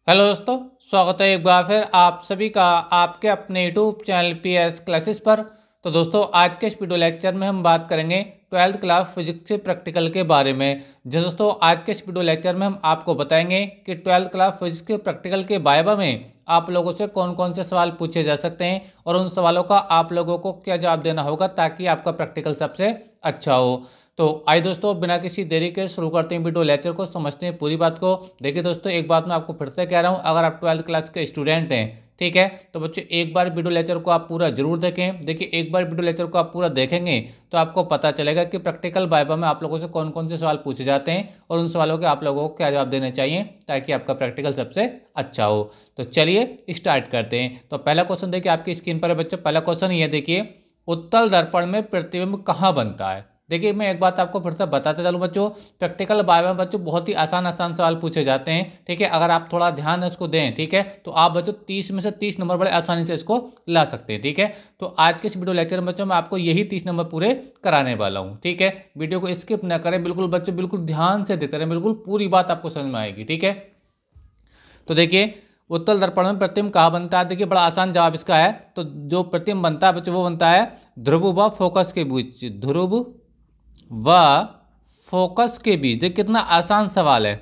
Hello दोस्तों, स्वागत है एक बार फिर आप सभी का आपके अपने यूट्यूब चैनल पीएस क्लासेस पर। तो दोस्तों, आज के इस वीडियो लेक्चर में हम बात करेंगे 12th क्लास फिजिक्स के प्रैक्टिकल के बारे में। जो दोस्तों, आज के इस वीडियो लेक्चर में हम आपको बताएंगे कि 12th क्लास फिजिक्स के प्रैक्टिकल के वाइवा में आप लोगों से कौन कौन से सवाल पूछे जा सकते हैं और उन सवालों का आप लोगों को क्या जवाब देना होगा ताकि आपका प्रैक्टिकल सबसे अच्छा हो। तो आइए दोस्तों, बिना किसी देरी के शुरू करते हैं वीडियो लेक्चर को, समझते हैं पूरी बात को। देखिए दोस्तों, एक बात मैं आपको फिर से कह रहा हूं, अगर आप 12th क्लास के स्टूडेंट हैं, ठीक है, तो बच्चों एक बार वीडियो लेक्चर को आप पूरा जरूर देखें। देखिए, एक बार वीडियो लेक्चर को आप पूरा देखेंगे तो आपको पता चलेगा कि प्रैक्टिकल वाइवा में आप लोगों से कौन कौन से सवाल पूछे जाते हैं और उन सवालों के आप लोगों को क्या जवाब देने चाहिए ताकि आपका प्रैक्टिकल सबसे अच्छा हो। तो चलिए स्टार्ट करते हैं। तो पहला क्वेश्चन देखिए आपकी स्क्रीन पर है बच्चों। पहला क्वेश्चन ये देखिए, उत्तल दर्पण में प्रतिबिंब कहाँ बनता है। देखिए, मैं एक बात आपको फिर से बताते चलूँ बच्चों, प्रैक्टिकल वाइवा में बच्चों बहुत ही आसान आसान सवाल पूछे जाते हैं, ठीक है। अगर आप थोड़ा ध्यान इसको दें, ठीक है, तो आप बच्चों 30 में से 30 नंबर बड़े आसानी से इसको ला सकते हैं, ठीक है। तो आज के इस वीडियो लेक्चर में बच्चों मैं आपको यही 30 नंबर पूरे कराने वाला हूँ, ठीक है। वीडियो को स्किप ना करें, बिल्कुल बच्चों बिल्कुल ध्यान से देखते रहें, बिल्कुल पूरी बात आपको समझ में आएगी, ठीक है। तो देखिए, उत्तल दर्पण में प्रतिबिंब कहाँ बनता है। देखिए, बड़ा आसान जवाब इसका है। तो जो प्रतिबिंब बनता है बच्चों वो बनता है ध्रुव व फोकस के बीच। ध्रुव व फोकस के बीच। देखिए कितना आसान सवाल है,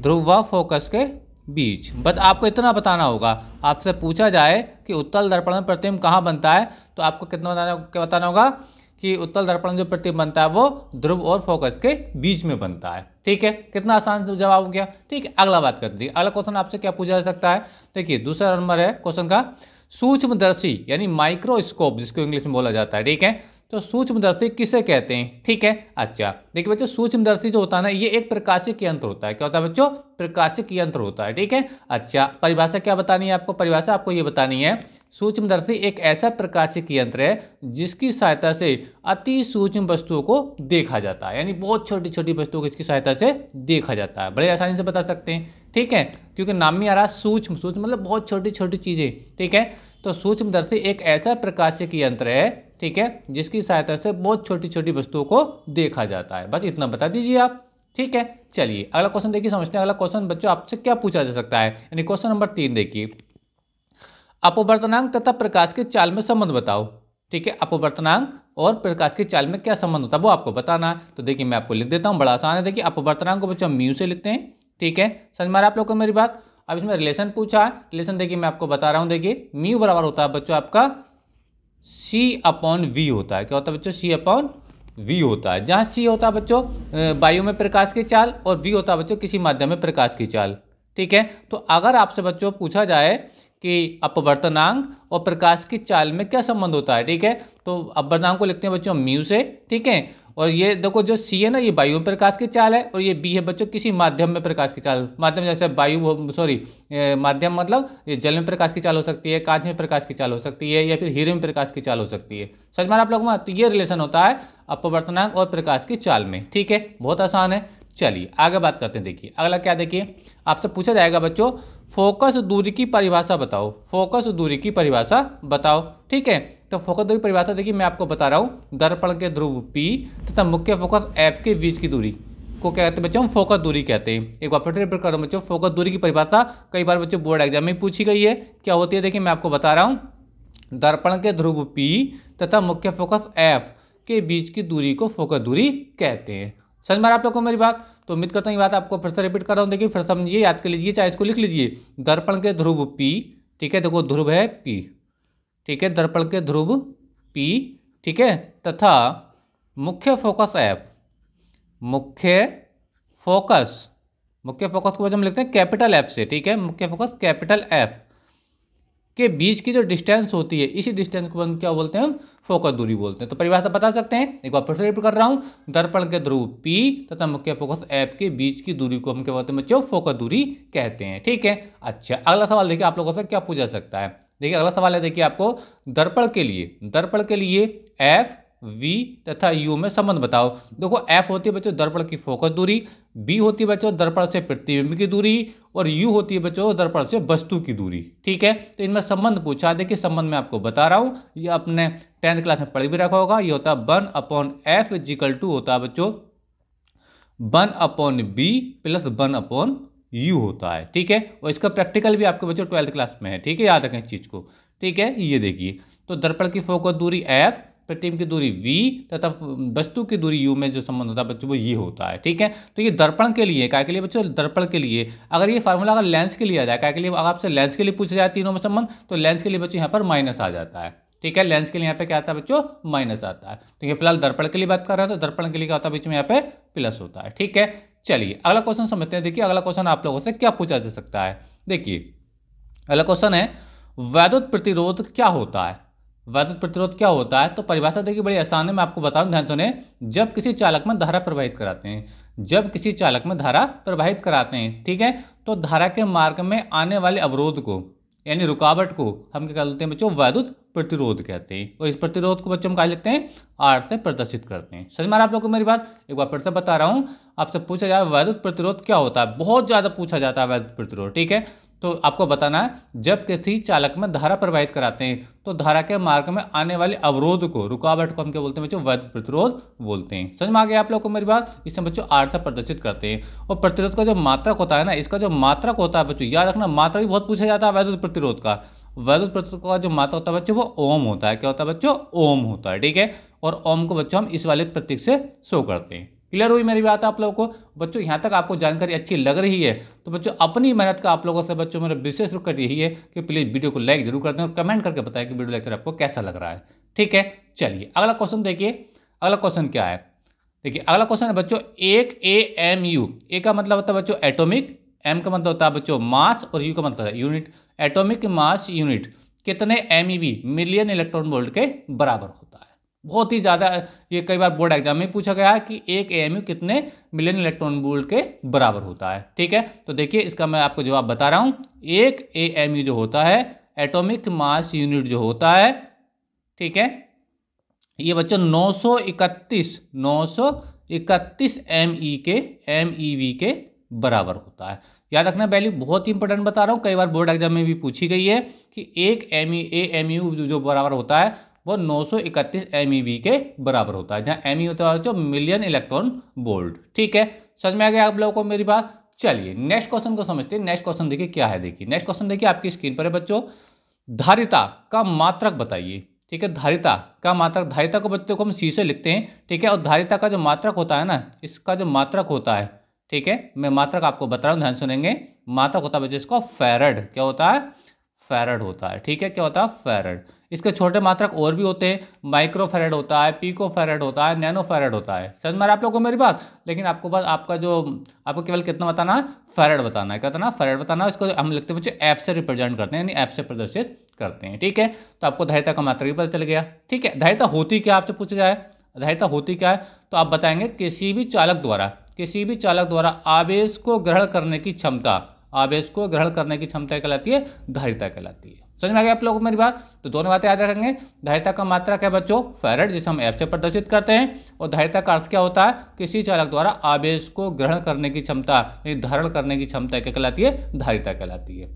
ध्रुव व फोकस के बीच। बस आपको इतना बताना होगा। आपसे पूछा जाए कि उत्तल दर्पण में प्रतिबिंब कहाँ बनता है तो आपको कितना बताना होगा कि उत्तल दर्पण जो प्रतिबिंब बनता है वो ध्रुव और फोकस के बीच में बनता है, ठीक है। कितना आसान जवाब हो गया, ठीक है। अगला बात करते हैं। अगला क्वेश्चन आपसे क्या पूछा जा सकता है। देखिए, दूसरा नंबर है क्वेश्चन का, सूक्ष्मदर्शी यानी माइक्रोस्कोप जिसको इंग्लिश में बोला जाता है, ठीक है। तो सूक्ष्मदर्शी किसे कहते हैं, ठीक है। अच्छा, देखिए बच्चों, सूक्ष्मदर्शी जो होता है ना, ये एक प्रकाशिक यंत्र होता है। क्या होता है बच्चों? प्रकाशिक यंत्र होता है, ठीक है। अच्छा, परिभाषा क्या बतानी है आपको? परिभाषा आपको ये बतानी है, सूक्ष्मदर्शी एक ऐसा प्रकाशिक यंत्र है जिसकी सहायता से अति सूक्ष्म वस्तुओं को देखा जाता है, यानी बहुत छोटी छोटी वस्तुओं को इसकी सहायता से देखा जाता है। बड़े आसानी से बता सकते हैं, ठीक है, क्योंकि नाम में आ रहा है सूक्ष्म। सूक्ष्म मतलब बहुत छोटी छोटी चीजें, ठीक है। तो सूक्ष्मदर्शी एक ऐसा प्रकाशिक यंत्र है, ठीक है, जिसकी सहायता से बहुत छोटी छोटी वस्तुओं को देखा जाता है। बस इतना बता दीजिए आप, ठीक है। चलिए अगला क्वेश्चन देखिए, समझते हैं। अगला क्वेश्चन बच्चों आपसे क्या पूछा जा सकता है, यानी क्वेश्चन नंबर 3 देखिए, अपवर्तनांक तथा प्रकाश की चाल में संबंध बताओ, ठीक है। अपवर्तनांक और प्रकाश की चाल में क्या संबंध होता है वो आपको बताना है। तो देखिए मैं आपको लिख देता हूँ, बड़ा आसान है। देखिए, अपवर्तनांक को बच्चों म्यू से लिखते हैं, ठीक है। समझ में आ रहा है आप लोग को मेरी बात। अब इसमें रिलेशन पूछा है। रिलेशन देखिए मैं आपको बता रहा हूँ। देखिए, म्यू बराबर होता है बच्चों आपका C/V होता है। क्या होता है बच्चों? C/V होता है। जहाँ C होता है बच्चों वायु में प्रकाश की चाल और V होता है बच्चों किसी माध्यम में प्रकाश की चाल, ठीक है। तो अगर आपसे बच्चों पूछा जाए कि अपवर्तनांक और प्रकाश की चाल में क्या संबंध होता है, ठीक है, तो अपवर्तनांक को लिखते हैं बच्चों म्यू से, ठीक है। और ये देखो जो सी है ना, ये वायु में प्रकाश की चाल है और ये बी है बच्चों किसी माध्यम में प्रकाश की चाल। माध्यम जैसे वायु, सॉरी, माध्यम मतलब ये जल में प्रकाश की चाल हो सकती है, कांच में प्रकाश की चाल हो सकती है, या फिर हीरे में प्रकाश की चाल हो सकती है। समझ में आप लोगों में? तो ये रिलेशन होता है अपवर्तनांक और प्रकाश की चाल में, ठीक है। बहुत आसान है। चलिए आगे बात करते हैं। देखिए अगला क्या, देखिए आपसे पूछा जाएगा बच्चों, फोकस दूरी की परिभाषा बताओ। फोकस दूरी की परिभाषा बताओ, ठीक है। तो फोकस दूरी परिभाषा देखिए मैं आपको बता रहा हूँ, दर्पण के ध्रुव P तथा मुख्य फोकस F के बीच की दूरी को क्या कहते हैं बच्चों? हम फोकस दूरी कहते हैं। एक बार फिर से रिपीट कर रहा हूँ बच्चों, फोकस दूरी की परिभाषा कई बार बच्चों बोर्ड एग्जाम में पूछी गई है। क्या होती है देखिए मैं आपको बता रहा हूँ, दर्पण के ध्रुव P तथा मुख्य फोकस F के बीच की दूरी को फोकस दूरी कहते हैं। समझ में आ रहा है आप लोग को मेरी बात? तो उम्मीद करता हूँ ये बात आपको फिर से रिपीट कर रहा हूँ। देखिए फिर समझिए, याद कर लीजिए, चाहे इसको लिख लीजिए, दर्पण के ध्रुव P, ठीक है, देखो ध्रुव है P, ठीक है, दर्पण के ध्रुव P, ठीक है, तथा मुख्य फोकस F, मुख्य फोकस को हम लिखते हैं कैपिटल F से, ठीक है, मुख्य फोकस कैपिटल F के बीच की जो डिस्टेंस होती है, इसी डिस्टेंस को हम क्या बोलते हैं? हम फोकस दूरी बोलते हैं। तो परिभाषा बता सकते हैं, एक बार फिर से रिपीट कर रहा हूं, दर्पण के ध्रुव P तथा मुख्य फोकस F के बीच की दूरी को हम क्या बोलते हैं बच्चों? फोकस दूरी कहते हैं, ठीक है। अच्छा, अगला सवाल देखिए आप लोगों से क्या पूछा सकता है। देखिए अगला सवाल है, देखिए आपको दर्पण के लिए F, V तथा U में संबंध बताओ। देखो F होती है बच्चों दर्पण की फोकस दूरी, V होती है बच्चों दर्पण से प्रतिबिंब की दूरी, और U होती है बच्चों दर्पण से वस्तु की दूरी, ठीक है। तो इनमें संबंध पूछा। देखिए संबंध मैं आपको बता रहा हूँ, ये अपने 10th क्लास में पढ़ भी रखा होगा। ये होता है 1/F इक्वल टू होता है बच्चों 1/B प्लस 1/U, यू होता है, ठीक है। और इसका प्रैक्टिकल भी आपके बच्चों 12th क्लास में है, ठीक है, याद रखें इस चीज़ को, ठीक है। ये देखिए, तो दर्पण की फोकस दूरी एफ, प्रतिबिंब की दूरी v तथा वस्तु की दूरी u में जो संबंध होता है बच्चों वो ये होता है, ठीक है। तो ये दर्पण के लिए, क्या के लिए बच्चों, दर्पण के लिए। अगर ये फार्मूला अगर लेंस के लिए आ जाए, क्या के लिए, अगर आपसे लेंस के लिए पूछा जाए तीनों में संबंध, तो लेंस के लिए बच्चों यहाँ पर माइनस आ जाता है, ठीक है। लेंस के लिए यहाँ पे क्या आता है बच्चों, माइनस आता है। तो ये फिलहाल दर्पण के लिए बात कर रहे हैं, तो दर्पण के लिए क्या होता है बीच में यहाँ पे प्लस होता है, ठीक है। चलिए अगला क्वेश्चन समझते हैं। देखिए अगला क्वेश्चन आप लोगों से क्या पूछा जा सकता है। देखिए अगला क्वेश्चन है, वैद्युत प्रतिरोध क्या होता है। वैद्युत प्रतिरोध क्या होता है, तो परिभाषा देखिए बड़ी आसान है, मैं आपको बता दूं, ध्यान सुने। जब किसी चालक में धारा प्रवाहित कराते हैं, जब किसी चालक में धारा प्रवाहित कराते हैं, ठीक है, तो धारा के मार्ग में आने वाले अवरोध को यानी रुकावट को हम क्या कहते हैं बच्चों, वैद्युत प्रतिरोध कहते हैं। और इस प्रतिरोध को बच्चों हम क्या लिखते हैं, आर से प्रदर्शित करते हैं। समझ में आ रहा है आप लोगों को मेरी बात। एक बार फिर से बता रहा हूं, आपसे पूछा जाए वैद्युत प्रतिरोध क्या होता है, बहुत ज्यादा पूछा जाता है वैद्युत प्रतिरोध, ठीक है। तो आपको बताना है, जब किसी चालक में धारा प्रवाहित कराते हैं तो धारा के मार्ग में आने वाले अवरोध को, रुकावट को हम क्या बोलते हैं बच्चों, वैद्युत प्रतिरोध बोलते हैं। समझ में आ गया आप लोगों को मेरी बात। इसे बच्चों आर से प्रदर्शित करते हैं। और प्रतिरोध का जो मात्रक होता है ना, इसका जो मात्रक होता है बच्चों, याद रखना, मात्रक भी बहुत पूछा जाता है वैद्युत प्रतिरोध का। वैद्युत प्रतिरोध का जो मात्रक होता है बच्चों वो ओम होता है। क्या होता है बच्चों, ओम होता है, ठीक है। और ओम को बच्चों हम इस वाले प्रतीक से शो करते हैं। क्लियर हुई मेरी बात आप लोगों को बच्चों। यहाँ तक आपको जानकारी अच्छी लग रही है तो बच्चों अपनी मेहनत का आप लोगों से बच्चों मेरा विशेष रूप कर यही है कि प्लीज़ वीडियो को लाइक जरूर कर दें और कमेंट करके बताएं कि वीडियो लेक्चर आपको कैसा लग रहा है, ठीक है। चलिए अगला क्वेश्चन देखिए। अगला क्वेश्चन क्या है, देखिए अगला क्वेश्चन है बच्चों, एक AMU। ए का मतलब होता है बच्चों एटॉमिक, एम का मतलब होता है बच्चों मास, और यू का मतलब है यूनिट। एटॉमिक मास यूनिट कितने MeV मिलियन इलेक्ट्रॉन वोल्ट के बराबर होता है। बहुत ही ज़्यादा ये कई बार बोर्ड एग्जाम में पूछा गया है कि एक AMU कितने मिलियन इलेक्ट्रॉन वोल्ट के बराबर होता है, ठीक है। तो देखिए इसका मैं आपको जवाब बता रहा हूँ। एक AMU जो होता है, एटॉमिक मास यूनिट जो होता है, ठीक है, ये बच्चों 931 MeV के बराबर होता है। याद रखना वैल्यू बहुत ही इंपॉर्टेंट बता रहा हूँ, कई बार बोर्ड एग्जाम में भी पूछी गई है कि एक AMU जो बराबर होता है वो 931 MeV के बराबर होता है, जहाँ MeV होता है जो मिलियन इलेक्ट्रॉन वोल्ट, ठीक है। समझ में आ गया आप लोगों को मेरी बात। चलिए नेक्स्ट क्वेश्चन को समझते हैं। नेक्स्ट क्वेश्चन देखिए क्या है। देखिए नेक्स्ट क्वेश्चन देखिए आपकी स्क्रीन पर है बच्चों, धारिता का मात्रक बताइए, ठीक है। धारिता का मात्रक, धारिता को बच्चों को हम C से लिखते हैं, ठीक है। और धारिता का जो मात्रक होता है ना, इसका जो मात्रक होता है, ठीक है, मैं मात्रक आपको बता रहा हूँ, ध्यान सुनेंगे। मात्रक होता है बच्चों इसका फैरड। क्या होता है, फैरड होता है, ठीक है। क्या होता है, फैरड। इसके छोटे मात्रक और भी होते हैं, माइक्रो फैरड होता है, पिको फैरड होता है, नैनो फैरड होता है। समझ में आ रहा है आप लोगों को मेरी बात। लेकिन आपको बस आपको केवल कितना बताना है, फैरड बताना है। क्या बताना, फैरड बताना है। इसको हम लिखते हैं बच्चों एफ से रिप्रेजेंट करते हैं, यानी एफ से प्रदर्शित करते हैं, ठीक है। तो आपको धारिता का मात्रक भी पता चल गया, ठीक है। धारिता होती क्या, आपसे पूछा जाए धारिता होती क्या है, तो आप बताएंगे किसी भी चालक द्वारा आवेश को ग्रहण करने की क्षमता, आवेश को ग्रहण करने की क्षमता कहलाती है धारिता कहलाती है। समझ में आ गया आप लोगों को मेरी बात। तो दोनों बातें याद रखेंगे। धारिता का मात्रक है बच्चों फैरड, जिसे हम एफ से प्रदर्शित करते हैं। और धारिता का अर्थ क्या होता है, किसी चालक द्वारा आवेश को ग्रहण करने की क्षमता यानी धारण करने की क्षमता क्या कहलाती है, धारिता कहलाती है।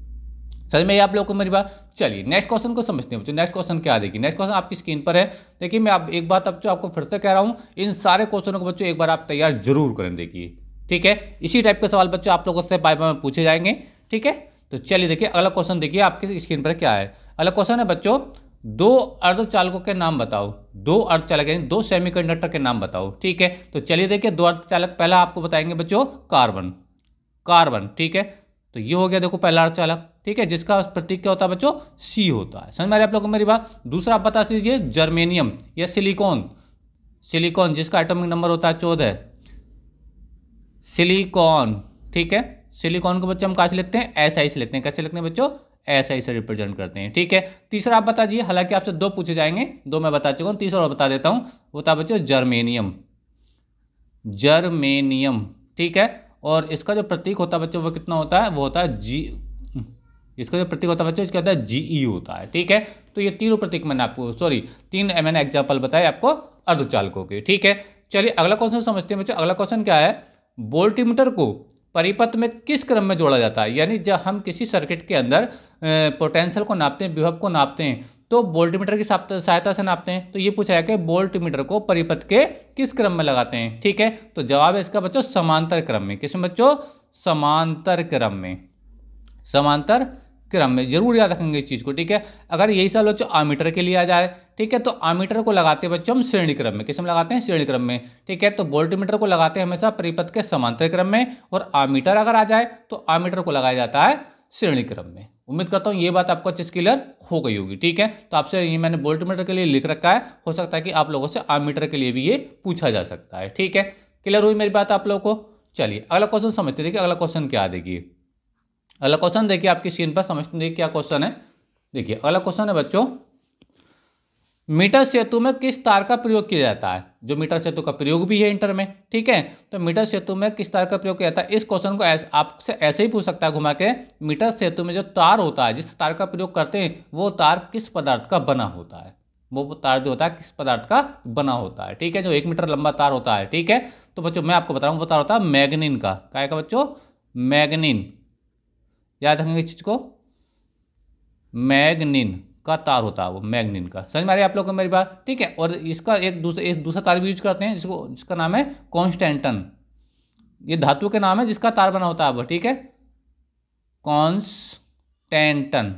समझ में आप लोगों को मेरी बात। चलिए नेक्स्ट क्वेश्चन को समझते हैं बच्चों। नेक्स्ट क्वेश्चन क्या देखिए, नेक्स्ट क्वेश्चन आपकी स्क्रीन पर है। देखिए मैं आप एक बात बच्चों आपको फिर से कह रहा हूँ, इन सारे क्वेश्चनों को बच्चों एक बार आप तैयार जरूर करें, देखिए, ठीक है। इसी टाइप के सवाल बच्चों आप लोगों से बाय में पूछे जाएंगे, ठीक है। तो चलिए देखिए अगला क्वेश्चन देखिए आपकी स्क्रीन पर क्या है। अगला क्वेश्चन है बच्चों, दो अर्धचालकों के नाम बताओ। दो अर्धचालक यानी दो सेमीकंडक्टर के नाम बताओ, ठीक है। तो चलिए देखिए दो अर्धचालक, पहला आपको बताएंगे बच्चों कार्बन, ठीक है। तो ये हो गया देखो पहला अर्धचालक, ठीक है, जिसका प्रतीक क्या होता है बच्चों, C होता है। समझ में आ रही है आप लोगों को मेरी बात। दूसरा आप बता दीजिए जर्मेनियम या सिलिकॉन, जिसका एटॉमिक नंबर होता है 14, सिलिकॉन, ठीक है। सिलिकॉन को बच्चों हम कहाँ से लिखते हैं, SI से लिखते हैं। कैसे लिखते हैं बच्चों, SI से रिप्रेजेंट करते हैं, ठीक है। तीसरा आप बता दीजिए, हालांकि आपसे दो पूछे जाएंगे, दो मैं बता चुका हूँ, तीसरा और बता देता हूँ, वो था बच्चों जर्मेनियम, ठीक है। और इसका जो प्रतीक होता है बच्चों वो कितना होता है, वो होता है G। इसका जो प्रतीक होता है बच्चों इसका होता है GE होता है, ठीक है। तो ये तीनों प्रतीक तीन मैंने एग्जाम्पल बताए आपको अर्धचालकों के, ठीक है। चलिए अगला क्वेश्चन समझते हैं बच्चों। अगला क्वेश्चन क्या है, वोल्टीमीटर को परिपथ में किस क्रम में जोड़ा जाता है। यानी जब हम किसी सर्किट के अंदर पोटेंशियल को नापते हैं, विभव को नापते हैं, तो वोल्टमीटर की सहायता से नापते हैं। तो ये पूछा है कि वोल्टमीटर को परिपथ के किस क्रम में लगाते हैं। ठीक है, तो जवाब है इसका बच्चों समांतर क्रम में। किसमें बच्चों? समांतर क्रम में। समांतर क्रम में जरूर याद रखेंगे इस चीज को। ठीक है, अगर यही सवाल बच्चों आमीटर के लिए आ जाए, ठीक है, तो आमीटर को लगाते हैं बच्चों हम श्रेणी क्रम में। किसमें लगाते हैं? श्रेणी क्रम में। ठीक है, तो वोल्टमीटर को लगाते हैं हमेशा परिपथ के समांतर क्रम में, और आमीटर अगर आ जाए तो आमीटर को लगाया जाता है श्रेणी क्रम में। उम्मीद करता हूं ये बात आपको अच्छे से क्लियर हो गई होगी। ठीक है, तो आपसे ये मैंने वोल्टमीटर के लिए लिख रखा है, हो सकता है कि आप लोगों से आमीटर के लिए भी ये पूछा जा सकता है। ठीक है, क्लियर हुई मेरी बात आप लोगों को? चलिए अगला क्वेश्चन समझते। देखिए अगला क्वेश्चन क्या, देखिए अगला क्वेश्चन देखिए आपकी स्क्रीन पर, समझते देखिए क्या क्वेश्चन है। देखिए अगला क्वेश्चन है बच्चों, मीटर सेतु में किस तार का प्रयोग किया जाता है। जो मीटर सेतु का प्रयोग भी है इंटर में। ठीक है, तो मीटर सेतु में किस तार का प्रयोग किया जाता है, इस क्वेश्चन को आपसे ऐसे ही पूछ सकता है घुमा के। मीटर सेतु में जो तार होता है, जिस तार का प्रयोग करते हैं, वो तार किस पदार्थ का बना होता है। वो तार जो होता है किस पदार्थ का बना होता है। ठीक है, जो 1 मीटर लंबा तार होता है। ठीक है, तो बच्चों मैं आपको बता रहा हूँ वो तार होता है मैग्नीन का। क्या का बच्चों? मैग्नीन। याद रखेंगे इस चीज को, मैग्नीन का तार होता है वो, मैग्नीन का। समझ में आ रही है आप लोगों को मेरी बात? ठीक है, और इसका एक दूसरा तार भी यूज करते हैं जिसका नाम है कॉन्स्टेंटन। ये धातु के नाम है जिसका तार बना होता है वो। ठीक है, कॉन्स्टेंटन।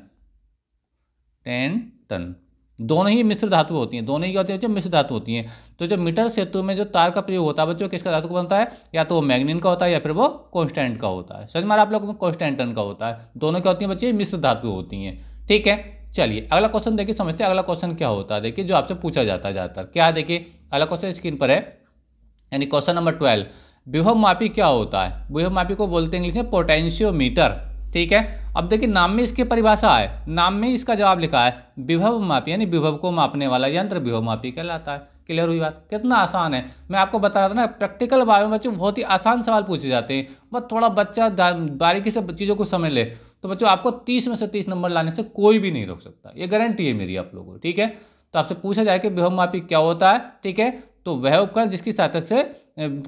टेंटन दोनों ही मिश्र धातु होती हैं। दोनों ही क्या होती है बच्चों? मिश्र धातु होती हैं। तो जो मीटर सेतु में जो तार का प्रयोग होता है बच्चों, किसका धातु का बनता है? या तो वो मैग्नीन का होता है या फिर वो कॉन्स्टेंट का होता है। समझ में आप लोगों को? कॉन्स्टेंटन का होता है। दोनों क्या होती हैं बच्चे? मिश्र धातु होती हैं। ठीक है, चलिए अगला क्वेश्चन देखिए, समझते हैं अगला क्वेश्चन क्या होता है। देखिए जो आपसे पूछा जाता है ज़्यादातर क्या है, देखिए अगला क्वेश्चन स्क्रीन पर है, यानी क्वेश्चन नंबर 12। विभव मापी क्या होता है? विभव मापी को बोलते हैं इंग्लिश में पोटेंशियोमीटर। ठीक है, अब देखिए नाम में इसकी परिभाषा है, नाम में इसका जवाब लिखा है विभव मापी, यानी विभव को मापने वाला यंत्र विभव मापी कहलाता है। क्लियर हुई बात? कितना आसान है। मैं आपको बता रहा था ना, प्रैक्टिकल बारे में बच्चों बहुत ही आसान सवाल पूछे जाते हैं, बस थोड़ा बच्चा बारीकी से चीज़ों को समझ ले तो बच्चों आपको 30 में से 30 नंबर लाने से कोई भी नहीं रोक सकता। ये गारंटी है मेरी आप लोगों को। ठीक है, तो आपसे पूछा जाए कि विभव मापी क्या होता है। ठीक है, तो वह उपकरण जिसकी सहायता से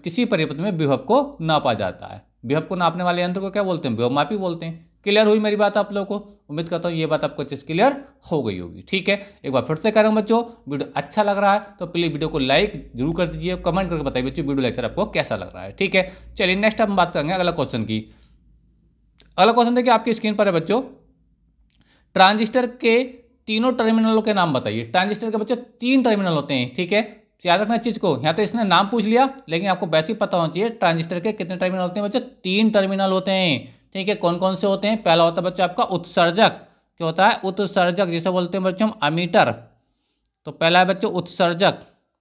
किसी परिपथ में विभव को नापा जाता है। विभव को नापने वाले यंत्र को क्या बोलते हैं? विभव मापी बोलते हैं। क्लियर हुई मेरी बात आप लोगों को? उम्मीद करता हूँ ये बात आपको अच्छे से क्लियर हो गई होगी। ठीक है, एक बार फिर से कह रहा हूँ बच्चों, वीडियो अच्छा लग रहा है तो प्लीज वीडियो को लाइक जरूर कर दीजिए, कमेंट करके बताइए बच्चों वीडियो लेक्चर आपको कैसा लग रहा है। ठीक है, चलिए नेक्स्ट हम बात करेंगे अगला क्वेश्चन की। अगला क्वेश्चन देखिए आपकी स्क्रीन पर है बच्चों, ट्रांजिस्टर के तीनों टर्मिनलों के नाम बताइए। ट्रांजिस्टर के बच्चों 3 टर्मिनल होते हैं। ठीक है, याद रखना चीज को, यहाँ तो इसने नाम पूछ लिया लेकिन आपको वैसे ही पता होना चाहिए ट्रांजिस्टर के कितने टर्मिनल होते हैं बच्चों? 3 टर्मिनल होते हैं। ठीक है, कौन कौन से होते हैं? पहला होता है बच्चों आपका उत्सर्जक। क्या होता है? उत्सर्जक, जिसे बोलते हैं बच्चों हम अमीटर। तो पहला है बच्चों उत्सर्जक।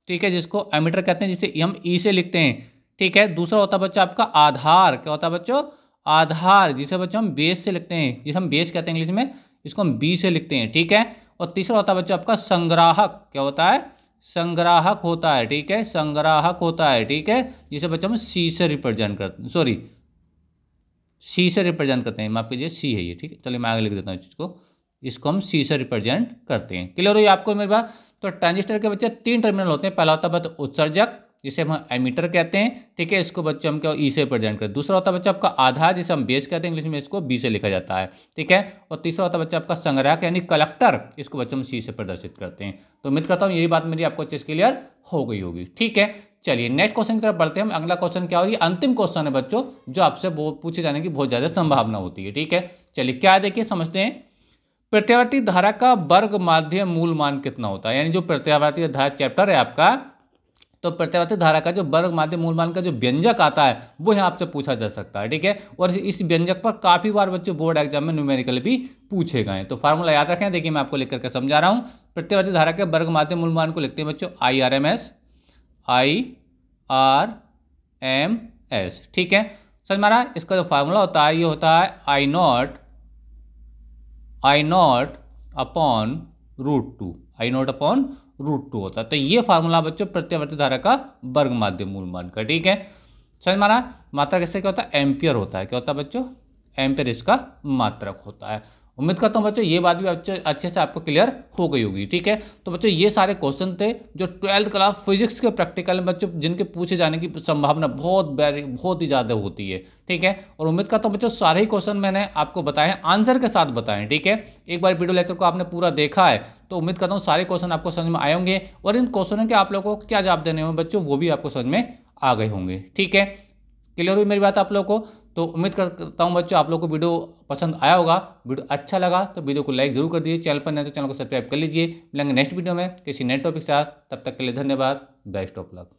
ठीक है, जिसको अमीटर कहते हैं, जिसे हम ई से लिखते हैं। ठीक है, दूसरा होता है बच्चों आपका आधार। क्या होता है बच्चों? आधार, जिसे बच्चों हम बेस से लिखते हैं, जिसे हम बेस कहते हैं इंग्लिश में, इसको हम बी से लिखते हैं। ठीक है, और तीसरा होता है बच्चों आपका संग्राहक। क्या होता है? संग्राहक होता है। ठीक है, संग्राहक होता है। ठीक है, जिसे बच्चों हम सी से रिप्रेजेंट करते हैं, सॉरी सी से रिप्रेजेंट करते हैं, माफ कीजिए सी है ये। ठीक है, चलिए मैं आगे लिख देता हूँ चीज़ को, इसको हम सी से रिप्रेजेंट करते हैं। क्लियर हुई आपको मेरी बात? तो ट्रांजिस्टर के बच्चे 3 टर्मिनल होते हैं। पहला होता है बच्चा उत्सर्जक, जिसे हम एमीटर कहते हैं। ठीक है, इसको बच्चे हम क्या ई से रिप्रेजेंट करते हैं। दूसरा होता है बच्चा आपका आधार, जिसे हम बेस कहते हैं इंग्लिश में, इसको बी से लिखा जाता है। ठीक है, और तीसरा होता है बच्चा आपका संग्राहक यानी कलेक्टर, इसको बच्चे हम सी से प्रदर्शित करते हैं। तो उम्मीद करता हूँ यही बात मेरी आपको अच्छे से क्लियर हो गई होगी। ठीक है, चलिए नेक्स्ट क्वेश्चन की तरफ बढ़ते हैं हम। अगला क्वेश्चन क्या होगी? अंतिम क्वेश्चन है बच्चों, जो आपसे पूछे जाने की बहुत ज़्यादा संभावना होती है। ठीक है, चलिए क्या देखिए समझते हैं। प्रत्यावर्ती धारा का वर्ग माध्य मूल मान कितना होता है? यानी जो प्रत्यावर्ती धारा चैप्टर है आपका, तो प्रत्यावर्ती धारा का जो वर्ग माध्य मूल मान का जो व्यंजक आता है वो यहाँ आपसे पूछा जा सकता है। ठीक है, और इस व्यंजक पर काफ़ी बार बच्चों बोर्ड एग्जाम में न्यूमेरिकल भी पूछे गए। तो फार्मूला याद रखें, देखिए मैं आपको लिख करके समझा रहा हूँ। प्रत्यावर्ती धारा के वर्ग माध्य मूल मान को लिखते हैं बच्चों IRMS, IRMS। ठीक है, समझ में आ रहा है? इसका जो फार्मूला होता है ये होता है I not upon √2, I not upon √2 होता है। तो ये फार्मूला बच्चों प्रत्यावर्ती धारा का वर्ग माध्य मूल मान का। ठीक है, समझ में आ रहा है? मात्रक इससे क्या होता है? एम्पियर होता है। क्या होता है बच्चों? एम्पियर इसका मात्रक होता है। उम्मीद करता हूँ बच्चों ये बात भी अच्छे से आपको क्लियर हो गई होगी। ठीक है, तो बच्चों ये सारे क्वेश्चन थे जो 12th क्लास फिजिक्स के प्रैक्टिकल में बच्चों जिनके पूछे जाने की संभावना बहुत ही ज़्यादा होती है। ठीक है, और उम्मीद करता हूँ बच्चों सारे ही क्वेश्चन मैंने आपको बताए हैं, आंसर के साथ बताएं। ठीक है, एक बार वीडियो लेक्चर को आपने पूरा देखा है तो उम्मीद करता हूँ सारे क्वेश्चन आपको समझ में आए होंगे, और इन क्वेश्चनों के आप लोगों को क्या जवाब देने होंगे बच्चों वो भी आपको समझ में आ गए होंगे। ठीक है, क्लियर हुई मेरी बात आप लोगों को? तो उम्मीद करता हूं बच्चों आप लोगों को वीडियो पसंद आया होगा। वीडियो अच्छा लगा तो वीडियो को लाइक जरूर कर दीजिए, चैनल पर नए तो चैनल को सब्सक्राइब कर लीजिए। मिलेंगे नेक्स्ट वीडियो में किसी नए टॉपिक के साथ, तब तक के लिए धन्यवाद, बेस्ट ऑफ लक।